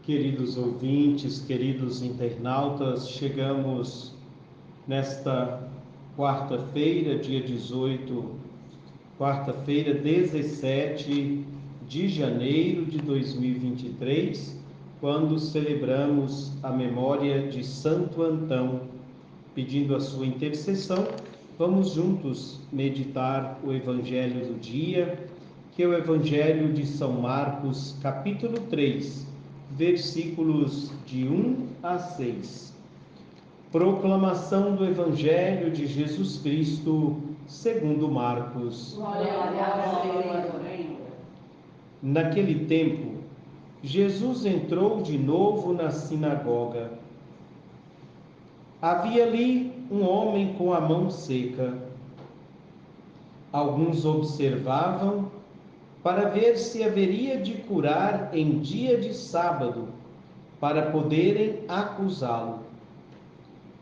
Queridos ouvintes, queridos internautas, chegamos nesta quarta-feira, dia 18, quarta-feira, 17 de janeiro de 2023, quando celebramos a memória de Santo Antão. Pedindo a sua intercessão, vamos juntos meditar o Evangelho do dia, que é o Evangelho de São Marcos, capítulo 3, versículos de 1 a 6. Proclamação do Evangelho de Jesus Cristo, segundo Marcos. Glória a Senhor. Naquele tempo, Jesus entrou de novo na sinagoga. Havia ali um homem com a mão seca. Alguns observavam para ver se haveria de curar em dia de sábado, para poderem acusá-lo.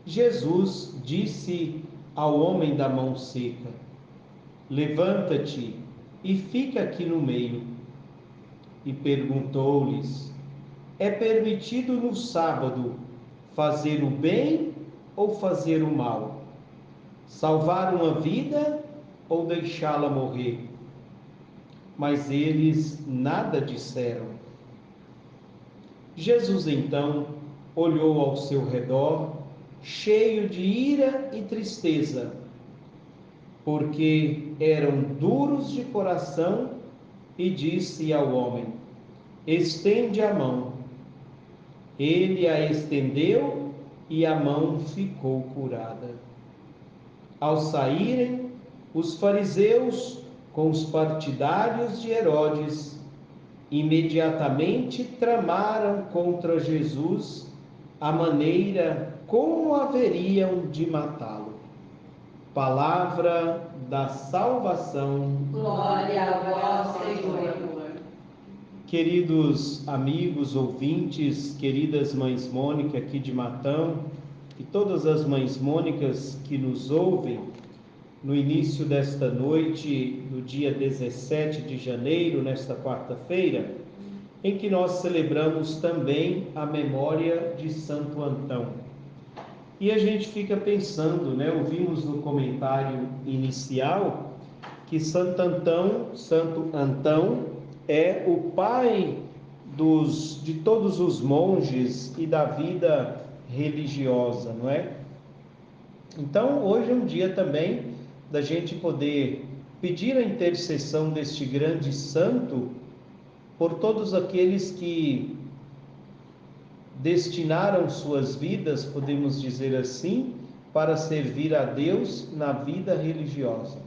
Jesus disse ao homem da mão seca: levanta-te e fica aqui no meio. E perguntou-lhes: é permitido no sábado fazer o bem ou fazer o mal? Salvar uma vida ou deixá-la morrer? Mas eles nada disseram. Jesus então olhou ao seu redor, cheio de ira e tristeza, porque eram duros de coração, e disse ao homem: estende a mão. Ele a estendeu e a mão ficou curada. Ao saírem, os fariseus com os partidários de Herodes imediatamente tramaram contra Jesus a maneira como haveriam de matá-lo. Palavra da salvação. Glória a vós, Senhor. Queridos amigos, ouvintes, queridas mães Mônica aqui de Matão e todas as mães Mônicas que nos ouvem no início desta noite, no dia 17 de janeiro, nesta quarta-feira, em que nós celebramos também a memória de Santo Antão. E a gente fica pensando, ouvimos no comentário inicial que Santo Antão é o pai de todos os monges e da vida religiosa, não é? Então, hoje é um dia também da gente poder pedir a intercessão deste grande santo por todos aqueles que destinaram suas vidas, podemos dizer assim, para servir a Deus na vida religiosa.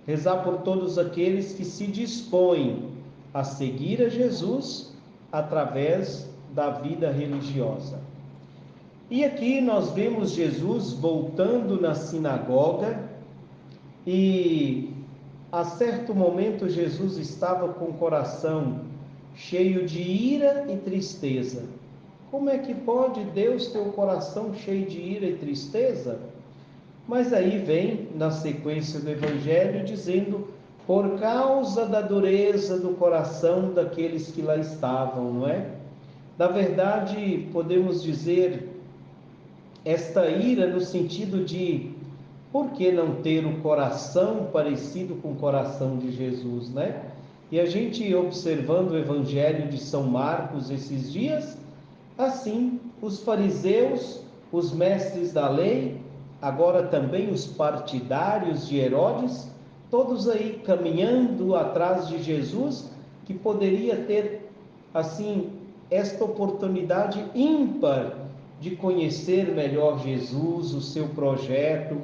Rezar por todos aqueles que se dispõem a seguir a Jesus através da vida religiosa. E aqui nós vemos Jesus voltando na sinagoga e a certo momento Jesus estava com o coração cheio de ira e tristeza. Como é que pode Deus ter o coração cheio de ira e tristeza? Mas aí vem na sequência do Evangelho dizendo: por causa da dureza do coração daqueles que lá estavam, não é? Na verdade, podemos dizer esta ira no sentido de por que não ter um coração parecido com o coração de Jesus, né? E a gente observando o Evangelho de São Marcos esses dias, assim, os fariseus, os mestres da lei, agora também os partidários de Herodes, todos aí caminhando atrás de Jesus, que poderia ter, assim, esta oportunidade ímpar de conhecer melhor Jesus, o seu projeto,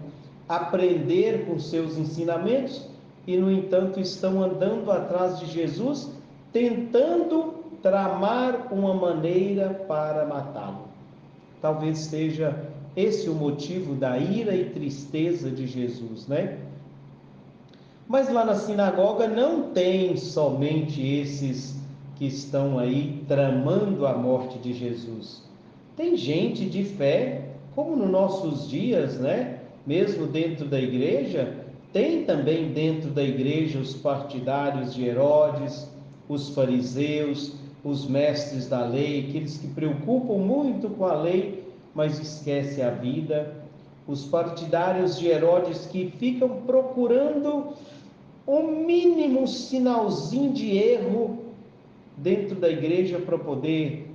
aprender com seus ensinamentos, e no entanto estão andando atrás de Jesus, tentando tramar uma maneira para matá-lo. Talvez seja esse o motivo da ira e tristeza de Jesus, né? Mas lá na sinagoga não tem somente esses que estão aí tramando a morte de Jesus. Tem gente de fé, como nos nossos dias, né? Mesmo dentro da igreja, tem também dentro da igreja os partidários de Herodes, os fariseus, os mestres da lei, aqueles que preocupam muito com a lei, mas esquecem a vida, os partidários de Herodes que ficam procurando o mínimo sinalzinho de erro dentro da igreja para poder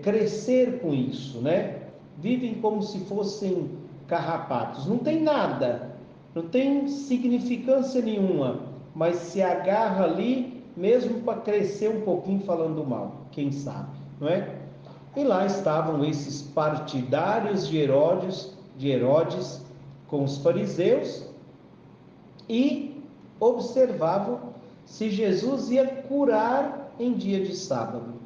crescer com isso, né? Vivem como se fossem carrapatos, não tem nada, não tem significância nenhuma, mas se agarra ali mesmo para crescer um pouquinho falando mal, quem sabe, não é? E lá estavam esses partidários de Herodes com os fariseus e observavam se Jesus ia curar em dia de sábado.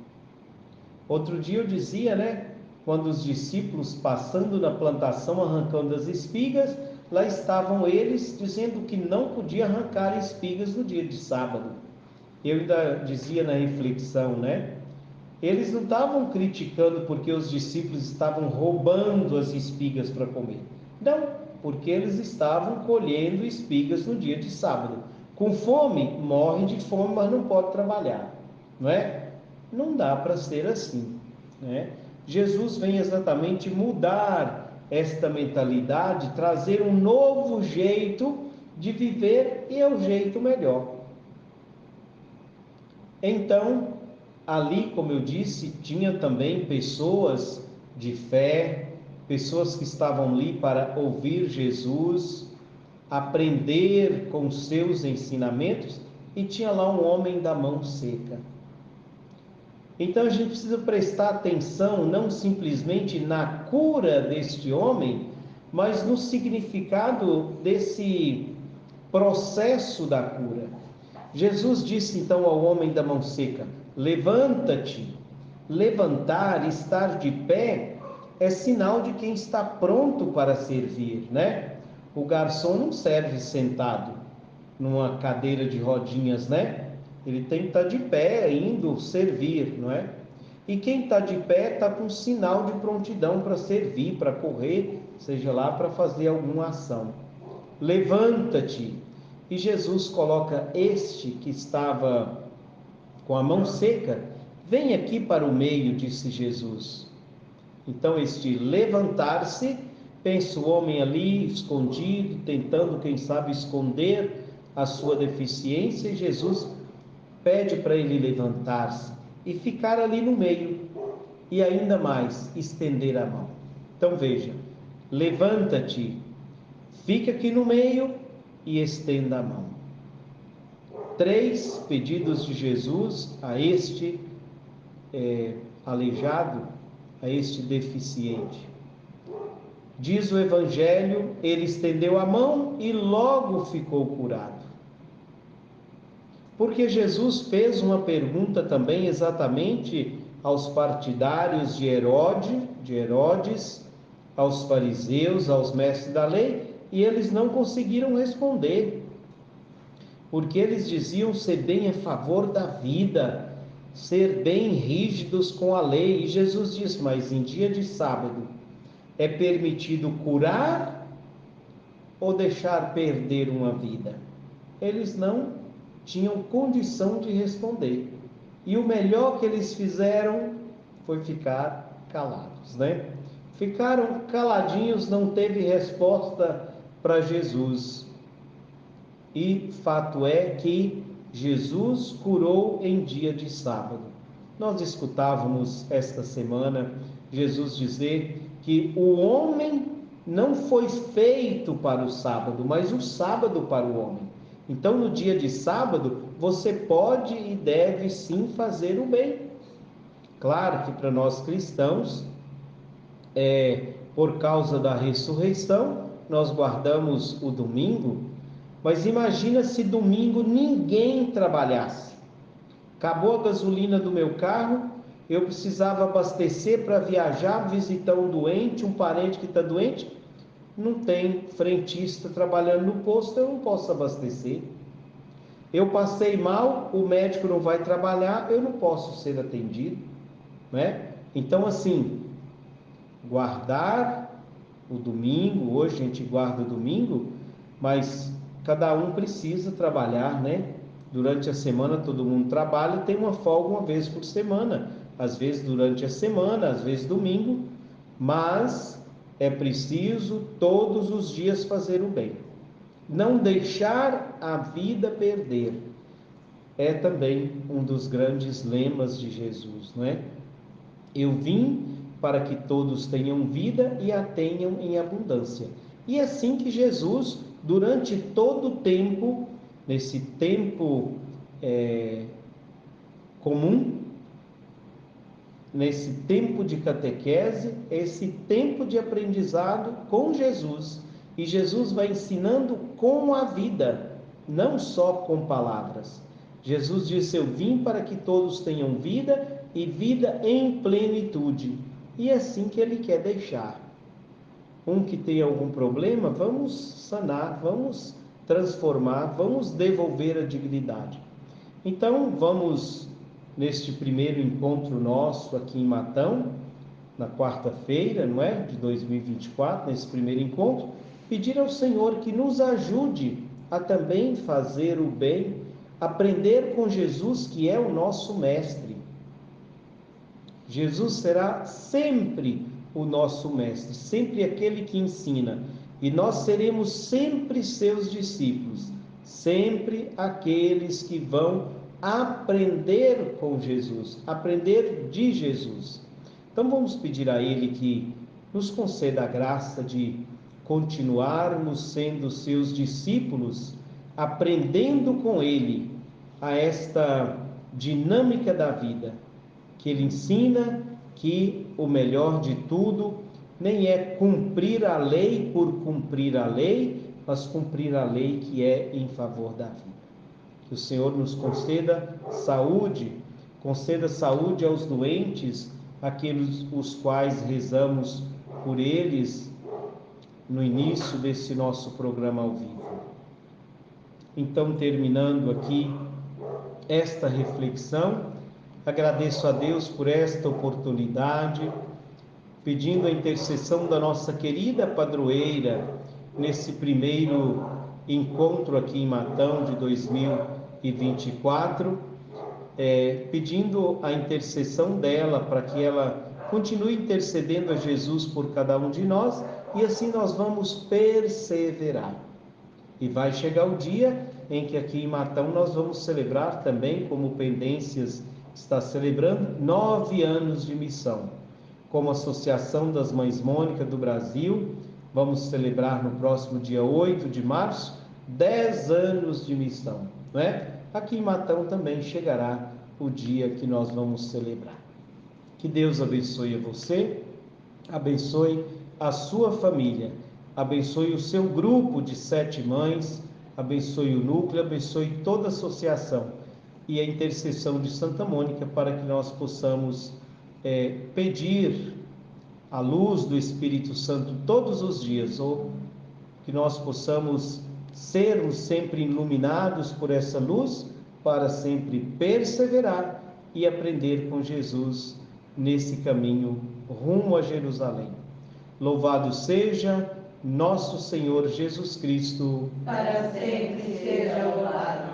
Outro dia eu dizia, né? Quando os discípulos passando na plantação arrancando as espigas, lá estavam eles dizendo que não podia arrancar espigas no dia de sábado. Eu ainda dizia na reflexão, né? Eles não estavam criticando porque os discípulos estavam roubando as espigas para comer. Não, porque eles estavam colhendo espigas no dia de sábado. Com fome, morre de fome, mas não pode trabalhar, não é? Não dá para ser assim, né? Jesus vem exatamente mudar esta mentalidade, trazer um novo jeito de viver e é o jeito melhor. Então, ali, como eu disse, tinha também pessoas de fé, pessoas que estavam ali para ouvir Jesus, aprender com seus ensinamentos, e tinha lá um homem da mão seca. Então a gente precisa prestar atenção não simplesmente na cura deste homem, mas no significado desse processo da cura. Jesus disse então ao homem da mão seca: levanta-te. Levantar, estar de pé, é sinal de quem está pronto para servir, né? O garçom não serve sentado numa cadeira de rodinhas, né? Ele tem que estar de pé, indo servir, não é? E quem está de pé está com sinal de prontidão para servir, para correr, seja lá para fazer alguma ação. Levanta-te. E Jesus coloca este que estava com a mão seca, vem aqui para o meio, disse Jesus. Então este levantar-se, pensa o homem ali escondido, tentando, quem sabe, esconder a sua deficiência, e Jesus pede para ele levantar-se e ficar ali no meio, e ainda mais, estender a mão. Então veja, levanta-te, fica aqui no meio e estenda a mão. 3 pedidos de Jesus a este aleijado, a este deficiente. Diz o Evangelho, ele estendeu a mão e logo ficou curado. Porque Jesus fez uma pergunta também exatamente aos partidários de Herodes, aos fariseus, aos mestres da lei, e eles não conseguiram responder. Porque eles diziam ser bem a favor da vida, ser bem rígidos com a lei. E Jesus diz: mas em dia de sábado é permitido curar ou deixar perder uma vida? Eles não tinham condição de responder. E o melhor que eles fizeram foi ficar calados, né? Ficaram caladinhos, não teve resposta para Jesus. E fato é que Jesus curou em dia de sábado. Nós escutávamos esta semana Jesus dizer que o homem não foi feito para o sábado, mas o sábado para o homem. Então, no dia de sábado, você pode e deve sim fazer o bem. Claro que para nós cristãos, por causa da ressurreição, nós guardamos o domingo. Mas imagina se domingo ninguém trabalhasse. Acabou a gasolina do meu carro, eu precisava abastecer para viajar, visitar um doente, um parente que está doente. Não tem frentista trabalhando no posto, eu não posso abastecer. Eu passei mal, o médico não vai trabalhar, eu não posso ser atendido, né? Então, assim, guardar o domingo, hoje a gente guarda o domingo, mas cada um precisa trabalhar, né? Durante a semana todo mundo trabalha, tem uma folga uma vez por semana, às vezes durante a semana, às vezes domingo, mas é preciso todos os dias fazer o bem. Não deixar a vida perder é também um dos grandes lemas de Jesus, não é? Eu vim para que todos tenham vida e a tenham em abundância. E é assim que Jesus, durante todo o tempo, nesse tempo comum, nesse tempo de catequese, esse tempo de aprendizado com Jesus. E Jesus vai ensinando com a vida, não só com palavras. Jesus disse: eu vim para que todos tenham vida e vida em plenitude. E é assim que ele quer deixar. Um que tem algum problema, vamos sanar, vamos transformar, vamos devolver a dignidade. Então, vamos neste primeiro encontro nosso aqui em Matão, na quarta-feira, não é? De 2024, nesse primeiro encontro, pedir ao Senhor que nos ajude a também fazer o bem, aprender com Jesus, que é o nosso mestre. Jesus será sempre o nosso mestre, sempre aquele que ensina, e nós seremos sempre seus discípulos, sempre aqueles que vão aprender com Jesus, aprender de Jesus. Então vamos pedir a Ele que nos conceda a graça de continuarmos sendo seus discípulos, aprendendo com Ele a esta dinâmica da vida, que Ele ensina que o melhor de tudo nem é cumprir a lei por cumprir a lei, mas cumprir a lei que é em favor da vida. Que o Senhor nos conceda saúde aos doentes, aqueles os quais rezamos por eles no início desse nosso programa ao vivo. Então, terminando aqui esta reflexão, agradeço a Deus por esta oportunidade, pedindo a intercessão da nossa querida padroeira nesse primeiro encontro aqui em Matão de 2024, pedindo a intercessão dela para que ela continue intercedendo a Jesus por cada um de nós, e assim nós vamos perseverar. E vai chegar o dia em que aqui em Matão nós vamos celebrar também, como Pendências está celebrando, 9 anos de missão. Como Associação das Mães Mônica do Brasil, vamos celebrar no próximo dia 8 de março, 10 anos de missão, não é? Aqui em Matão também chegará o dia que nós vamos celebrar. Que Deus abençoe a você, abençoe a sua família, abençoe o seu grupo de 7 mães, abençoe o núcleo, abençoe toda a associação e a intercessão de Santa Mônica para que nós possamos pedir a luz do Espírito Santo todos os dias, ou que nós possamos sermos sempre iluminados por essa luz para sempre perseverar e aprender com Jesus nesse caminho rumo a Jerusalém. Louvado seja nosso Senhor Jesus Cristo. Para sempre seja louvado.